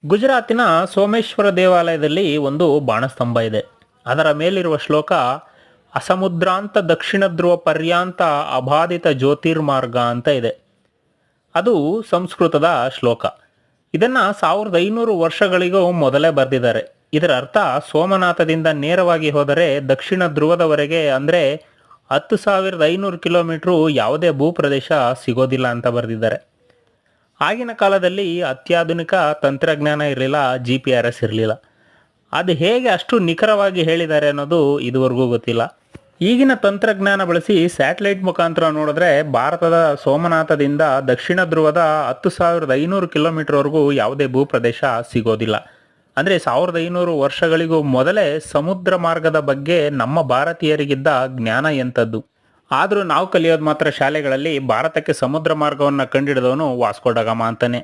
ಗುಜರಾತಿನ ಸೋಮೇಶ್ವರ ದೇವಾಲಯದಲ್ಲಿ ಒಂದು ಬಾಣಸ್ತಂಭ ಇದೆ. ಅದರ ಮೇಲಿರುವ ಶ್ಲೋಕ ಅಸಮುದ್ರಾಂತ ದಕ್ಷಿಣ ಧ್ರುವ ಪರ್ಯಾಂತ ಅಬಾಧಿತ ಜ್ಯೋತಿರ್ಮಾರ್ಗ ಅಂತ ಇದೆ. ಅದು ಸಂಸ್ಕೃತದ ಶ್ಲೋಕ. ಇದನ್ನು 1500 ವರ್ಷಗಳಿಗೂ ಮೊದಲೇ ಬರೆದಿದ್ದಾರೆ. ಇದರ ಅರ್ಥ ಸೋಮನಾಥದಿಂದ ನೇರವಾಗಿ ಹೋದರೆ ದಕ್ಷಿಣ ಧ್ರುವದವರೆಗೆ ಅಂದರೆ 10,500 ಕಿಲೋಮೀಟ್ರು ಯಾವುದೇ ಭೂಪ್ರದೇಶ ಸಿಗೋದಿಲ್ಲ ಅಂತ ಬರೆದಿದ್ದಾರೆ. ಆಗಿನ ಕಾಲದಲ್ಲಿ ಅತ್ಯಾಧುನಿಕ ತಂತ್ರಜ್ಞಾನ ಇರಲಿಲ್ಲ, GPS ಇರಲಿಲ್ಲ. ಅದು ಹೇಗೆ ಅಷ್ಟು ನಿಖರವಾಗಿ ಹೇಳಿದ್ದಾರೆ ಅನ್ನೋದು ಇದುವರೆಗೂ ಗೊತ್ತಿಲ್ಲ. ಈಗಿನ ತಂತ್ರಜ್ಞಾನ ಬಳಸಿ ಸ್ಯಾಟಲೈಟ್ ಮುಖಾಂತರ ನೋಡಿದ್ರೆ ಭಾರತದ ಸೋಮನಾಥದಿಂದ ದಕ್ಷಿಣ ಧ್ರುವದ 10,500 ಕಿಲೋಮೀಟರ್ವರೆಗೂ ಯಾವುದೇ ಭೂಪ್ರದೇಶ ಸಿಗೋದಿಲ್ಲ. ಅಂದರೆ 1500 ವರ್ಷಗಳಿಗೂ ಮೊದಲೇ ಸಮುದ್ರ ಮಾರ್ಗದ ಬಗ್ಗೆ ನಮ್ಮ ಭಾರತೀಯರಿಗಿದ್ದ ಜ್ಞಾನ ಎಂಥದ್ದು. ಆದರೂ ನಾವು ಕಲಿಯೋದು ಮಾತ್ರ ಶಾಲೆಗಳಲ್ಲಿ ಭಾರತಕ್ಕೆ ಸಮುದ್ರ ಮಾರ್ಗವನ್ನು ಕಂಡಿಡಿದವನು ವಾಸ್ಕೋ ಡ ಗಾಮ ಅಂತಾನೆ.